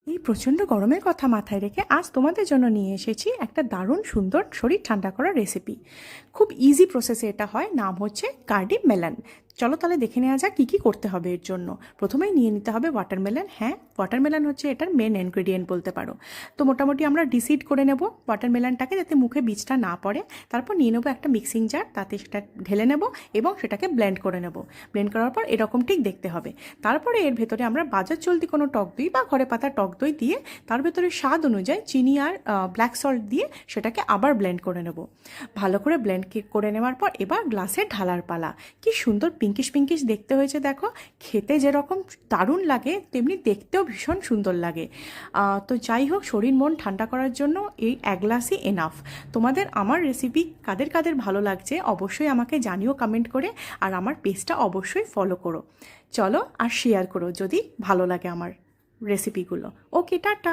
এই প্রচণ্ড গরমের কথা মাথায় রেখে আজ তোমাদের জন্য নিয়ে এসেছি একটা দারুণ সুন্দর শরীর ঠান্ডা করার রেসিপি। খুব ইজি প্রসেসে এটা হয়, নাম হচ্ছে কার্ডি মেলন। চলো তাহলে দেখে নেওয়া যাক কী কী করতে হবে এর জন্য। প্রথমেই নিয়ে নিতে হবে ওয়াটারমেলন। হ্যাঁ, ওয়াটারমেলন হচ্ছে এটার মেন ইনগ্রেডিয়েন্ট বলতে পারো। তো মোটামুটি আমরা ডিসিড করে নেব ওয়াটারমেলনটাকে, যাতে মুখে বীজটা না পড়ে। তারপর নিয়ে নেবো একটা মিক্সিং জার, তাতে সেটা ঢেলে নেব এবং সেটাকে ব্লেন্ড করে নেব। ব্লেন্ড করার পর এরকম ঠিক দেখতে হবে। তারপরে এর ভেতরে আমরা বাজার চলতি কোনো টক দই বা ঘরে পাতা টক দই দিয়ে তার ভেতরে স্বাদ অনুযায়ী চিনি আর ব্ল্যাক সল্ট দিয়ে সেটাকে আবার ব্লেন্ড করে নেব। ভালো করে ব্লেন্ড করে নেওয়ার পর এবার গ্লাসে ঢালার পালা। কি সুন্দর পিঙ্কিশ পিঙ্কিশ দেখতে হয়েছে দেখো। খেতে যেরকম দারুণ লাগে তেমনি দেখতেও ভীষণ সুন্দর লাগে। তো যাই হোক, শরীর মন ঠান্ডা করার জন্য এই এক গ্লাসই এনাফ। তোমাদের আমার রেসিপি কাদের কাদের ভালো লাগছে অবশ্যই আমাকে জানিও কমেন্ট করে, আর আমার পেজটা অবশ্যই ফলো করো। চলো আর শেয়ার করো যদি ভালো লাগে আমার রেসিপিগুলো। ওকে, টাটা।